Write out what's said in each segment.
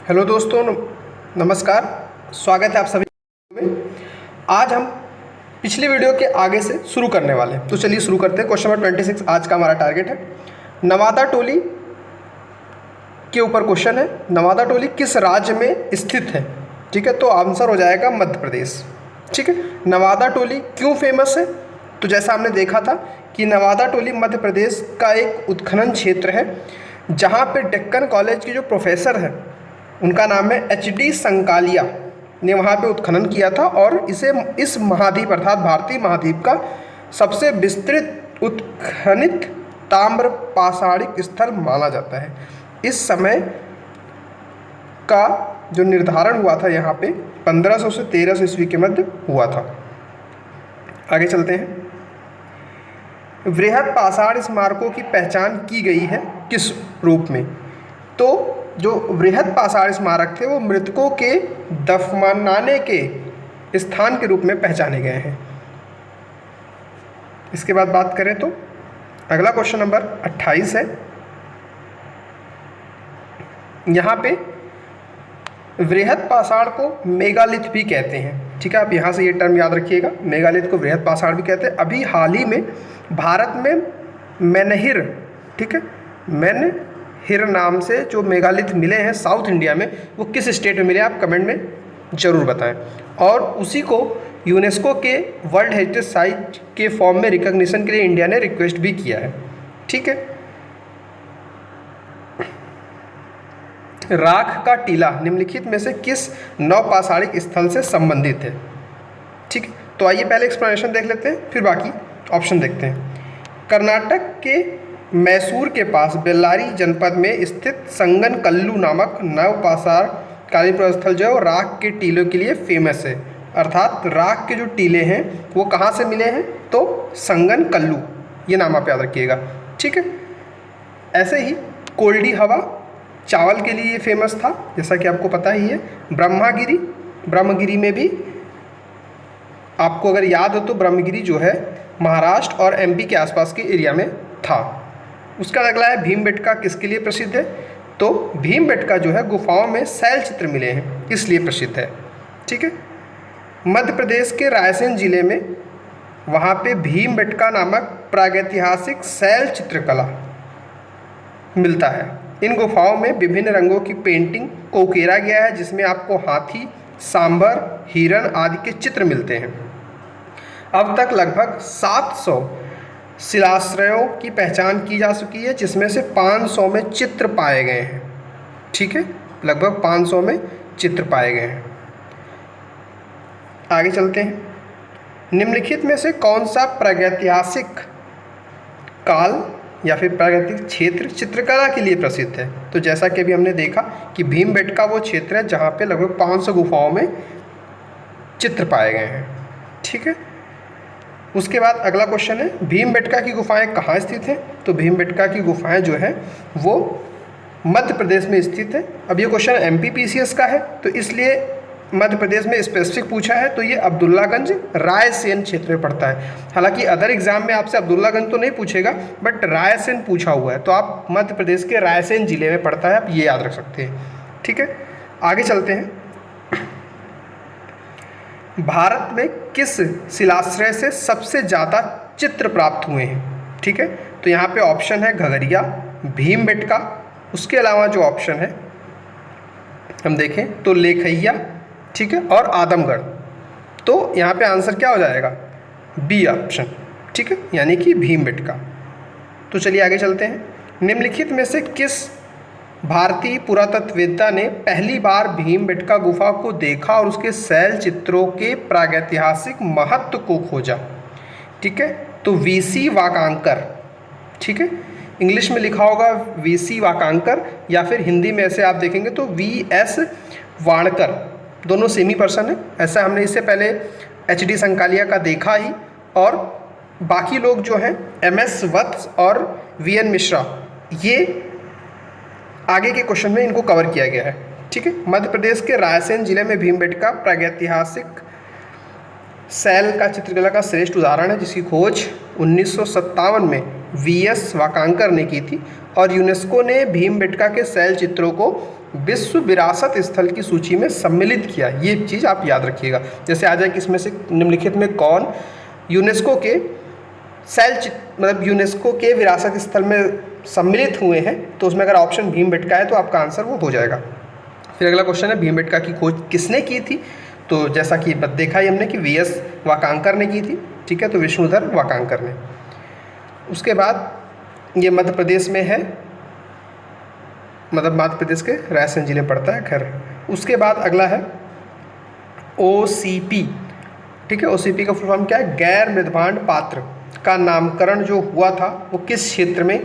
Hello दोस्तों, नमस्कार। स्वागत है आप सभी में। आज हम पिछली वीडियो के आगे से शुरू करने वाले हैं, तो चलिए शुरू करते हैं। क्वेश्चन नंबर 26 आज का हमारा टारगेट है। नवादा टोली के ऊपर क्वेश्चन है। नवादा टोली किस राज्य में स्थित है? ठीक है, तो आंसर हो जाएगा मध्य प्रदेश। ठीक है, नवादा टोली क्यों फेमस है? तो जैसा हमने देखा था कि नवादा टोली मध्य प्रदेश का एक उत्खनन क्षेत्र है, जहाँ पे डेक्कन कॉलेज के जो प्रोफेसर हैं उनका नाम है HD संकालिया ने वहाँ पे उत्खनन किया था, और इसे इस महाद्वीप अर्थात भारतीय महाद्वीप का सबसे विस्तृत उत्खनित ताम्र पाषाणिक स्थल माना जाता है। इस समय का जो निर्धारण हुआ था यहाँ पे 1500 से 1300 ईस्वी के मध्य हुआ था। आगे चलते हैं। वृहद पाषाण स्मारकों की पहचान की गई है किस रूप में? तो जो वृहद पाषाण स्मारक थे वो मृतकों के दफनाने के स्थान के रूप में पहचाने गए हैं। इसके बाद बात करें तो अगला क्वेश्चन नंबर 28 है। यहाँ पे वृहद पाषाण को मेगालिथ भी कहते हैं। ठीक है, आप यहाँ से ये टर्म याद रखिएगा, मेगालिथ को वृहद पाषाण भी कहते हैं। अभी हाल ही में भारत में मेनहिर, ठीक है, मेनहिर नाम से जो मेगालिथ मिले हैं साउथ इंडिया में, वो किस स्टेट में मिले आप कमेंट में ज़रूर बताएं। और उसी को यूनेस्को के वर्ल्ड हेरिटेज साइट के फॉर्म में रिकॉग्निशन के लिए इंडिया ने रिक्वेस्ट भी किया है। ठीक है, राख का टीला निम्नलिखित में से किस नवपाषाणिक स्थल से संबंधित है? ठीक है, तो आइए पहले एक्सप्लेनेशन देख लेते हैं, फिर बाकी ऑप्शन देखते हैं। कर्नाटक के मैसूर के पास बेल्लारी जनपद में स्थित संगन कल्लू नामक नवपाषाणकालीन स्थल जो है वो राख के टीलों के लिए फेमस है। अर्थात राख के जो टीले हैं वो कहाँ से मिले हैं? तो संगन कल्लू, ये नाम आप याद रखिएगा। ठीक है, ऐसे ही कोल्डी हवा चावल के लिए फेमस था, जैसा कि आपको पता ही है। ब्रह्मगिरी में भी आपको अगर याद हो तो ब्रह्मगिरी जो है महाराष्ट्र और MP के आसपास के एरिया में था। उसका अगला है भीमबेटका किसके लिए प्रसिद्ध है? तो भीमबेटका जो है गुफाओं में शैल चित्र मिले हैं, इसलिए प्रसिद्ध है। ठीक है, मध्य प्रदेश के रायसेन जिले में वहाँ पे भीमबेटका नामक प्रागैतिहासिक शैल चित्रकला मिलता है। इन गुफाओं में विभिन्न रंगों की पेंटिंग को उकेरा गया है, जिसमें आपको हाथी, सांभर, हिरण आदि के चित्र मिलते हैं। अब तक लगभग 700 शिलाश्रयों की पहचान की जा चुकी है, जिसमें से 500 में चित्र पाए गए हैं। ठीक है, लगभग 500 में चित्र पाए गए हैं। आगे चलते हैं। निम्नलिखित में से कौन सा प्रागैतिहासिक काल या फिर प्रागैतिक क्षेत्र चित्रकला के लिए प्रसिद्ध है? तो जैसा कि अभी हमने देखा कि भीमबेटका वो क्षेत्र है जहाँ पे लगभग 500 गुफाओं में चित्र पाए गए हैं। ठीक है, उसके बाद अगला क्वेश्चन है भीमबेटका की गुफाएं कहाँ स्थित हैं? तो भीमबेटका की गुफाएं जो हैं वो मध्य प्रदेश में स्थित है। अब ये क्वेश्चन MP PCS का है, तो इसलिए मध्य प्रदेश में स्पेसिफिक पूछा है, तो ये अब्दुल्लागंज रायसेन क्षेत्र में पड़ता है। हालांकि अदर एग्जाम में आपसे अब्दुल्लागंज तो नहीं पूछेगा, बट रायसेन पूछा हुआ है, तो आप मध्य प्रदेश के रायसेन जिले में पड़ता है, आप ये याद रख सकते हैं। ठीक है, आगे चलते हैं। भारत में किस शिलाश्रय से सबसे ज़्यादा चित्र प्राप्त हुए हैं? ठीक है, तो यहाँ पे ऑप्शन है घगरिया, भीमबेटका, उसके अलावा जो ऑप्शन है हम देखें तो लेखैया, ठीक है, और आदमगढ़। तो यहाँ पे आंसर क्या हो जाएगा? B option. ठीक है, यानी कि भीमबेटका। तो चलिए आगे चलते हैं। निम्नलिखित में से किस भारतीय पुरातत्ववेत्ता ने पहली बार भीमबेटका गुफा को देखा और उसके शैल चित्रों के प्रागैतिहासिक महत्व को खोजा? ठीक है, तो VC वाकांकर। ठीक है, इंग्लिश में लिखा होगा VC वाकांकर, या फिर हिंदी में ऐसे आप देखेंगे तो VS वाणकर, दोनों सेम ही पर्सन है। ऐसा हमने इससे पहले HD संकालिया का देखा ही, और बाकी लोग जो हैं MS वत्स और VN मिश्रा, ये आगे के क्वेश्चन में इनको कवर किया गया है। ठीक है, मध्य प्रदेश के रायसेन जिले में भीमबेटका प्रागैतिहासिक शैल का चित्रकला का श्रेष्ठ उदाहरण है, जिसकी खोज 1957 में वीएस वाकांकर ने की थी और यूनेस्को ने भीमबेटका के शैल चित्रों को विश्व विरासत स्थल की सूची में सम्मिलित किया। ये चीज़ आप याद रखिएगा। जैसे आ जाए कि इसमें से निम्नलिखित में कौन यूनेस्को के मतलब यूनेस्को के विरासत स्थल में सम्मिलित हुए हैं, तो उसमें अगर ऑप्शन भीमबेटका है तो आपका आंसर वो हो जाएगा। फिर अगला क्वेश्चन है भीमबेटका की खोज किसने की थी? तो जैसा कि देखा ही हमने कि वीएस वाकांकर ने की थी, ठीक है, तो विष्णुधर वाकांकर ने। उसके बाद ये मध्य प्रदेश में है, मतलब मध्य प्रदेश के रायसेन जिले पड़ता है खैर। उसके बाद अगला है OCP, ठीक है। OCP का फुल फॉर्म क्या है? गैर मृदभांड पात्र का नामकरण जो हुआ था वो किस क्षेत्र में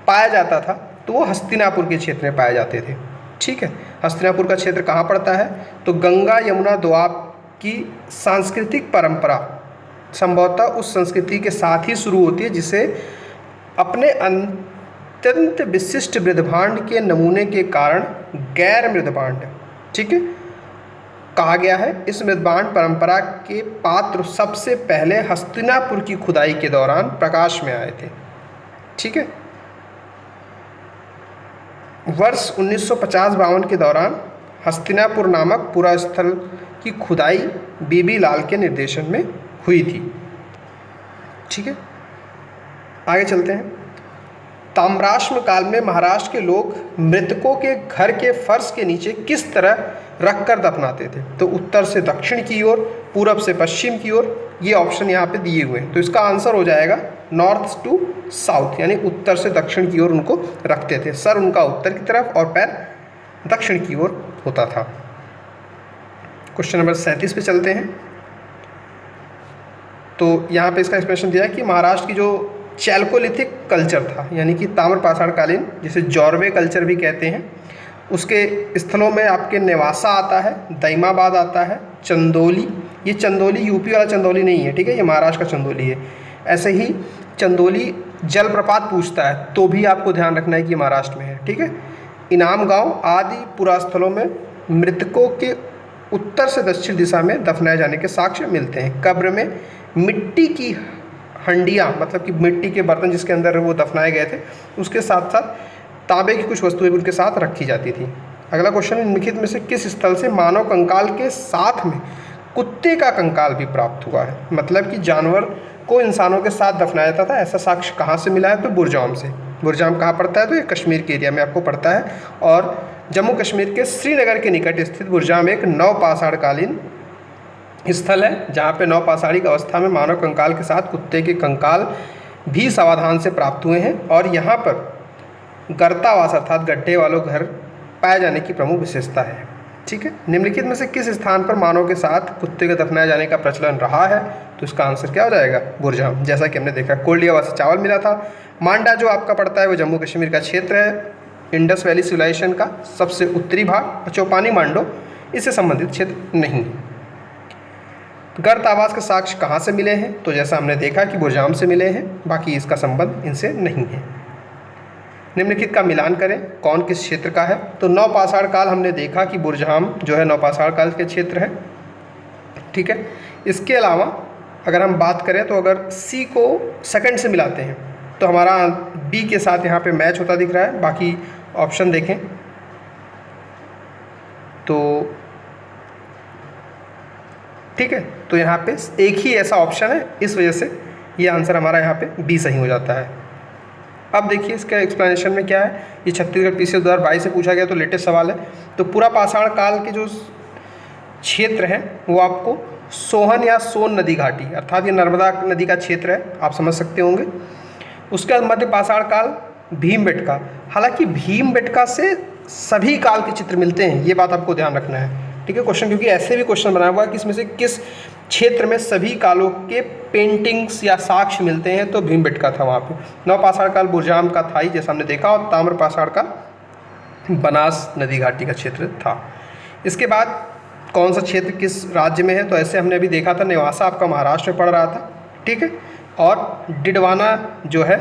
पाया जाता था? तो वो हस्तिनापुर के क्षेत्र में पाए जाते थे, ठीक है। हस्तिनापुर का क्षेत्र कहाँ पड़ता है? तो गंगा यमुना दोआब की सांस्कृतिक परंपरा संभवतः उस संस्कृति के साथ ही शुरू होती है जिसे अपने अत्यंत विशिष्ट मृदभांड के नमूने के कारण गैर मृदभांड, ठीक है, कहा गया है। इस मृदभांड परंपरा के पात्र सबसे पहले हस्तिनापुर की खुदाई के दौरान प्रकाश में आए थे, ठीक है। वर्ष 1950-52 के दौरान हस्तिनापुर नामक पुरास्थल की खुदाई बीबी लाल के निर्देशन में हुई थी, ठीक है। आगे चलते हैं। ताम्राश्म काल में महाराष्ट्र के लोग मृतकों के घर के फर्श के नीचे किस तरह रखकर दफनाते थे? तो उत्तर से दक्षिण की ओर, पूरब से पश्चिम की ओर, ये ऑप्शन यहाँ पे दिए हुए हैं। तो इसका आंसर हो जाएगा नॉर्थ टू साउथ, यानी उत्तर से दक्षिण की ओर उनको रखते थे। सर उनका उत्तर की तरफ और पैर दक्षिण की ओर होता था। क्वेश्चन नंबर 37 पे चलते हैं। तो यहाँ पे इसका एक्सप्लेनेशन दिया है कि महाराष्ट्र की जो चैल्कोलिथिक कल्चर था, यानी कि ताम्र पाषाणकालीन, जिसे जॉर्वे कल्चर भी कहते हैं, उसके स्थलों में आपके नेवासा आता है, दैमाबाद आता है, चंदौली, ये चंदौली यूपी वाला चंदौली नहीं है, ठीक है, ये महाराष्ट्र का चंदौली है। ऐसे ही चंदौली जलप्रपात पूछता है तो भी आपको ध्यान रखना है कि महाराष्ट्र में है, ठीक है। इनाम गांव आदि पुरास्थलों में मृतकों के उत्तर से दक्षिण दिशा में दफनाए जाने के साक्ष्य मिलते हैं। कब्र में मिट्टी की हंडियाँ, मतलब कि मिट्टी के बर्तन जिसके अंदर वो दफनाए गए थे, उसके साथ साथ तांबे की कुछ वस्तुएं भी उनके साथ रखी जाती थी। अगला क्वेश्चन, निम्नलिखित में से किस स्थल से मानव कंकाल के साथ में कुत्ते का कंकाल भी प्राप्त हुआ है? मतलब कि जानवर को इंसानों के साथ दफनाया जाता था, ऐसा साक्ष्य कहाँ से मिला है? तो बुरजाम से। बुरजाम कहाँ पड़ता है? तो ये कश्मीर के एरिया में आपको पड़ता है और जम्मू कश्मीर के श्रीनगर के निकट स्थित बुरजाम एक नवपाषाणकालीन स्थल है जहाँ पे नवपाषाणिक अवस्था में मानव कंकाल के साथ कुत्ते के कंकाल भी सावधान से प्राप्त हुए हैं और यहाँ पर गर्तावास अर्थात गड्ढे वालों घर पाए जाने की प्रमुख विशेषता है, ठीक है। निम्नलिखित में से किस स्थान पर मानव के साथ कुत्ते के दफनाए जाने का प्रचलन रहा है? तो इसका आंसर क्या हो जाएगा? बुरजाम। जैसा कि हमने देखा कोल्डियावा से चावल मिला था। मांडा जो आपका पड़ता है वो जम्मू कश्मीर का क्षेत्र है, इंडस वैली सिविलाइजेशन का सबसे उत्तरी भाग, और चौपानी मांडो इससे संबंधित क्षेत्र नहीं है। गर्त आवास के साक्ष्य कहाँ से मिले हैं? तो जैसा हमने देखा कि बुरजाम से मिले हैं, बाकी इसका संबंध इनसे नहीं है। निम्नलिखित का मिलान करें, कौन किस क्षेत्र का है? तो नवपाषाण काल हमने देखा कि बुरजाम जो है नवपाषाण काल के क्षेत्र है, ठीक है। इसके अलावा अगर हम बात करें तो अगर सी को सेकंड से मिलाते हैं तो हमारा बी के साथ यहाँ पे मैच होता दिख रहा है। बाकी ऑप्शन देखें तो ठीक है, तो यहाँ पे एक ही ऐसा ऑप्शन है, इस वजह से ये आंसर हमारा यहाँ पे बी सही हो जाता है। अब देखिए इसका एक्सप्लेनेशन में क्या है। ये छत्तीसगढ़ पीसीएस 2022 से पूछा गया, तो लेटेस्ट सवाल है। तो पूरा पाषाण काल के जो क्षेत्र है वो आपको सोहन या सोन नदी घाटी, अर्थात ये नर्मदा नदी का क्षेत्र है, आप समझ सकते होंगे। उसके बाद मध्य पाषाण काल भीमबेटका, हालांकि भीमबेटका से सभी काल के चित्र मिलते हैं, ये बात आपको ध्यान रखना है, ठीक है। क्वेश्चन क्योंकि ऐसे भी क्वेश्चन बना हुआ है कि इसमें से किस क्षेत्र में सभी कालों के पेंटिंग्स या साक्ष्य मिलते हैं, तो भीमबेटका था वहाँ पे। नवपाषाण काल बुरजाम का था ही जैसा हमने देखा, और ताम्रपाषाण का बनास नदी घाटी का क्षेत्र था। इसके बाद कौन सा क्षेत्र किस राज्य में है? तो ऐसे हमने अभी देखा था, नेवासा आपका महाराष्ट्र में पड़ रहा था, ठीक है, और डिडवाना जो है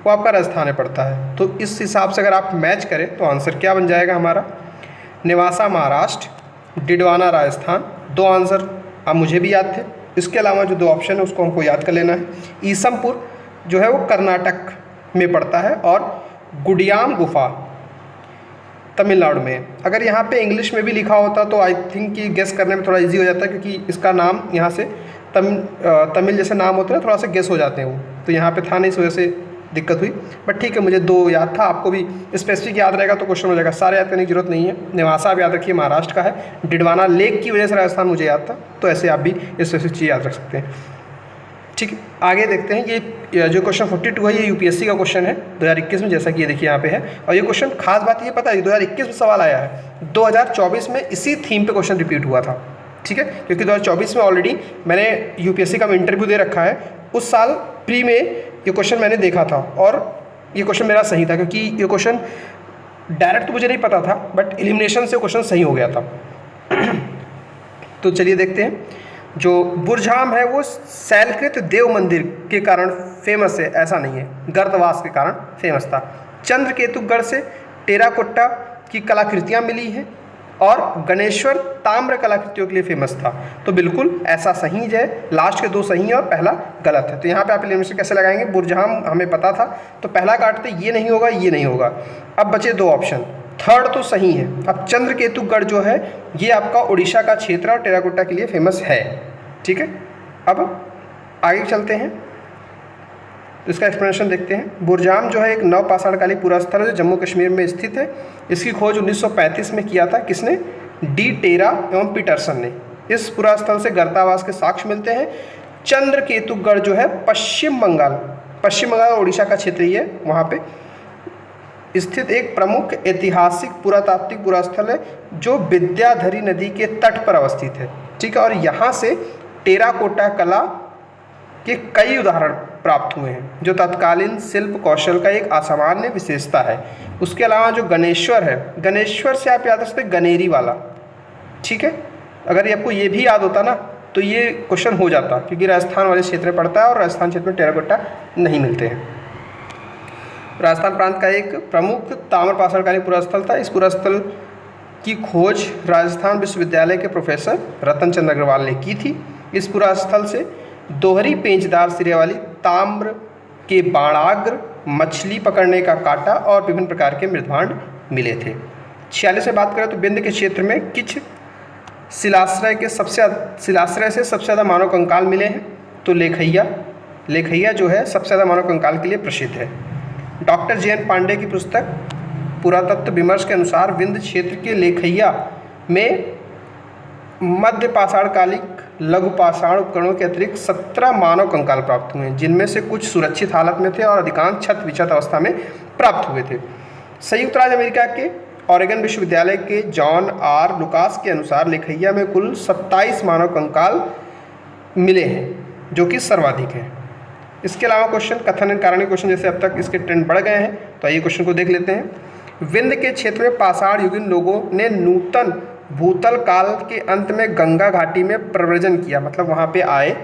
वो आपका राजस्थान में पड़ता है। तो इस हिसाब से अगर आप मैच करें तो आंसर क्या बन जाएगा हमारा? नेवासा महाराष्ट्र, डिडवाना राजस्थान। दो आंसर अब मुझे भी याद थे। इसके अलावा जो दो ऑप्शन है उसको हमको याद कर लेना है। ईसमपुर जो है वो कर्नाटक में पड़ता है और गुडियाम गुफा तमिलनाडु में। अगर यहाँ पे इंग्लिश में भी लिखा होता तो आई थिंक कि गेस करने में थोड़ा इजी हो जाता है, क्योंकि इसका नाम यहाँ से तमिल जैसे नाम होते हैं थोड़ा सा गेस हो जाते हैं वो, तो यहाँ पे था नहीं, इस वजह से दिक्कत हुई। बट ठीक है, मुझे 2 याद था, आपको भी स्पेसिफिक याद रहेगा तो क्वेश्चन हो जाएगा। सारे याद करने की जरूरत नहीं है। नेवासा आप याद रखिए महाराष्ट्र का है, डिडवाना लेक की वजह से राजस्थान मुझे याद था, तो ऐसे आप भी स्पेसिफिक चीज़ याद रख सकते हैं। ठीक है, आगे देखते हैं। ये जो क्वेश्चन 42 है ये यूपीएससी का क्वेश्चन है 2021 में, जैसा कि ये देखिए यहाँ पे है। और ये क्वेश्चन खास बात ये पता है 2021 में सवाल आया है, 2024 में इसी थीम पे क्वेश्चन रिपीट हुआ था। ठीक है, क्योंकि 2024 में ऑलरेडी मैंने यूपीएससी का इंटरव्यू दे रखा है, उस साल प्री में ये क्वेश्चन मैंने देखा था और ये क्वेश्चन मेरा सही था, क्योंकि ये क्वेश्चन डायरेक्ट तो मुझे नहीं पता था बट एलिमिनेशन से क्वेश्चन सही हो गया था। तो चलिए देखते हैं। जो बुरझाम है वो शैलकृत देव मंदिर के कारण फेमस है, ऐसा नहीं है, गर्तवास के कारण फेमस था। चंद्रकेतुगढ़ से टेराकोट्टा की कलाकृतियाँ मिली हैं और गणेश्वर ताम्र कलाकृतियों के लिए फेमस था। तो बिल्कुल ऐसा सही है, लास्ट के 2 सही हैं और पहला गलत है। तो यहाँ पे आप एलिमिनेशन कैसे लगाएंगे? बुरझाम हमें पता था तो पहला काटते, ये नहीं होगा, ये नहीं होगा। अब बचे 2 ऑप्शन, थर्ड तो सही है। अब चंद्रकेतुगढ़ जो है ये आपका उड़ीसा का क्षेत्र और टेराकोटा के लिए फेमस है। ठीक है, अब आगे चलते हैं तो इसका एक्सप्लेनेशन देखते हैं। बुरझाम जो है एक नवपाषाणकालीन पुरास्थल है जो जम्मू कश्मीर में स्थित है। इसकी खोज 1935 में किया था, किसने? डी टेरा एवं पीटरसन ने। इस पुरास्थल से गर्तावास के साक्ष्य मिलते हैं। चंद्रकेतुगढ़ जो है पश्चिम बंगाल और उड़ीसा का क्षेत्र ही है, वहाँ पे स्थित एक प्रमुख ऐतिहासिक पुरातात्विक पुरास्थल है जो विद्याधरी नदी के तट पर अवस्थित है। ठीक है, और यहाँ से टेराकोटा कला के कई उदाहरण प्राप्त हुए हैं जो तत्कालीन शिल्प कौशल का एक असामान्य विशेषता है। उसके अलावा जो गणेश्वर है, गणेश्वर से आप याद रख सकते गनेरी वाला। ठीक है, अगर आपको ये भी याद होता ना तो ये क्वेश्चन हो जाता, क्योंकि राजस्थान वाले क्षेत्र में पड़ता है और राजस्थान क्षेत्र में टेराकोटा नहीं मिलते हैं। राजस्थान प्रांत का एक प्रमुख ताम्रपाषाणकालीन पुरास्थल था। इस पुरास्थल की खोज राजस्थान विश्वविद्यालय के प्रोफेसर रतन चंद्र अग्रवाल ने की थी। इस पुरास्थल से दोहरी पेंचदार सिरे वाली ताम्र के बाणाग्र, मछली पकड़ने का कांटा और विभिन्न प्रकार के मृदभांड मिले थे। 46 में बात करें तो विंध्य के क्षेत्र में किछ शिलाश्रय से सबसे ज़्यादा मानव कंकाल मिले हैं। तो लेखैया जो है सबसे ज़्यादा मानव कंकाल के लिए प्रसिद्ध है। डॉक्टर JN पांडे की पुस्तक पुरातत्व विमर्श के अनुसार विंध्य क्षेत्र के लेखैया में मध्य पाषाणकालिक लघु पाषाण उपकरणों के अतिरिक्त 17 मानव कंकाल प्राप्त हुए हैं, जिनमें से कुछ सुरक्षित हालत में थे और अधिकांश क्षत विक्षत अवस्था में प्राप्त हुए थे। संयुक्त राज्य अमेरिका के ऑरेगन विश्वविद्यालय के जॉन R लुकास के अनुसार लेखैया में कुल 27 मानव कंकाल मिले हैं, जो कि सर्वाधिक हैं। इसके अलावा क्वेश्चन कथन एंड कारण क्वेश्चन, जैसे अब तक इसके ट्रेंड बढ़ गए हैं, तो आइए क्वेश्चन को देख लेते हैं। विंध्य के क्षेत्र में पाषाण युगीन लोगों ने नूतन भूतल काल के अंत में गंगा घाटी में प्रव्रजन किया, मतलब वहाँ पे आए।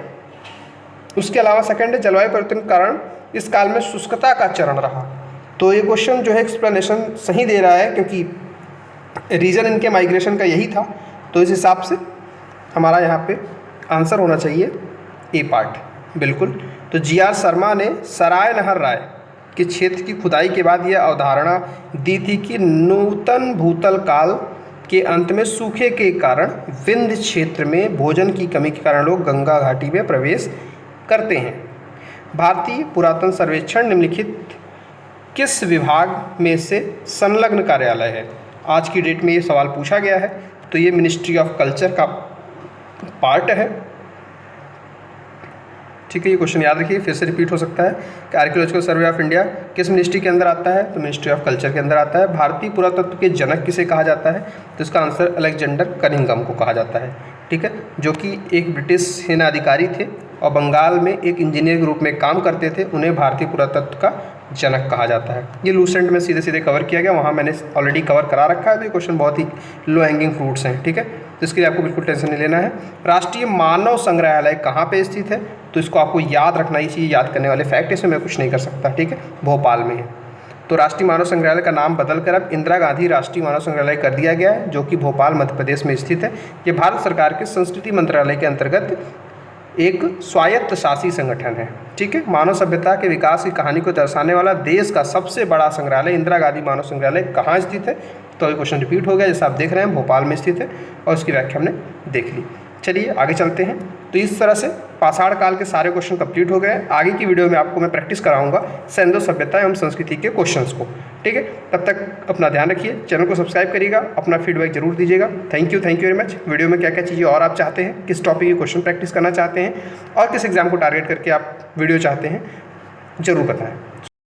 उसके अलावा सेकंड है जलवायु परिवर्तन के कारण इस काल में शुष्कता का चरण रहा। तो ये क्वेश्चन जो है एक्सप्लेनेशन सही दे रहा है, क्योंकि रीजन इनके माइग्रेशन का यही था। तो इस हिसाब से हमारा यहाँ पे आंसर होना चाहिए ए पार्ट, बिल्कुल। तो GR शर्मा ने सराय नहर राय के क्षेत्र की खुदाई के बाद यह अवधारणा दी थी कि नूतन भूतल काल के अंत में सूखे के कारण विंध्य क्षेत्र में भोजन की कमी के कारण लोग गंगा घाटी में प्रवेश करते हैं। भारतीय पुरातन सर्वेक्षण निम्नलिखित किस विभाग में से संलग्न कार्यालय है? आज की डेट में ये सवाल पूछा गया है, तो ये मिनिस्ट्री ऑफ कल्चर का पार्ट है। ठीक है, ये क्वेश्चन याद रखिए, फिर से रिपीट हो सकता है कि आर्कियोलॉजिकल सर्वे ऑफ इंडिया किस मिनिस्ट्री के अंदर आता है? तो मिनिस्ट्री ऑफ कल्चर के अंदर आता है। भारतीय पुरातत्व के जनक किसे कहा जाता है? तो इसका आंसर अलेक्जेंडर कनिंघम को कहा जाता है। ठीक है, जो कि एक ब्रिटिश सेना अधिकारी थे और बंगाल में एक इंजीनियर के रूप में काम करते थे। उन्हें भारतीय पुरातत्व का जनक कहा जाता है। ये लूसेंट में सीधे सीधे कवर किया गया, वहाँ मैंने ऑलरेडी कवर करा रखा है। तो ये क्वेश्चन बहुत ही लो हैंगिंग फ्रूट्स हैं। ठीक है, तो इसके लिए आपको बिल्कुल टेंशन नहीं लेना है। राष्ट्रीय मानव संग्रहालय कहाँ पे स्थित है? तो इसको आपको याद रखना ही चाहिए, याद करने वाले फैक्ट, इसमें मैं कुछ नहीं कर सकता। ठीक है, भोपाल में है। तो राष्ट्रीय मानव संग्रहालय का नाम बदलकर अब इंदिरा गांधी राष्ट्रीय मानव संग्रहालय कर दिया गया है, जो कि भोपाल मध्य प्रदेश में स्थित है। ये भारत सरकार के संस्कृति मंत्रालय के अंतर्गत एक स्वायत्त शासी संगठन है। ठीक है, मानव सभ्यता के विकास की कहानी को दर्शाने वाला देश का सबसे बड़ा संग्रहालय इंदिरा गांधी मानव संग्रहालय कहाँ स्थित है? तो ये क्वेश्चन रिपीट हो गया, जैसे आप देख रहे हैं भोपाल में स्थित है और उसकी व्याख्या हमने देख ली। चलिए आगे चलते हैं। तो इस तरह से पाषाण काल के सारे क्वेश्चन कंप्लीट हो गए। आगे की वीडियो में आपको मैं प्रैक्टिस कराऊंगा सिंधु सभ्यता एवं संस्कृति के क्वेश्चंस को। ठीक है, तब तक अपना ध्यान रखिए, चैनल को सब्सक्राइब करिएगा, अपना फीडबैक जरूर दीजिएगा। Thank you very much. Video में क्या क्या चीज़ें और आप चाहते हैं, किस टॉपिक की क्वेश्चन प्रैक्टिस करना चाहते हैं और किस एग्जाम को टारगेट करके आप वीडियो चाहते हैं, ज़रूर बताएँ।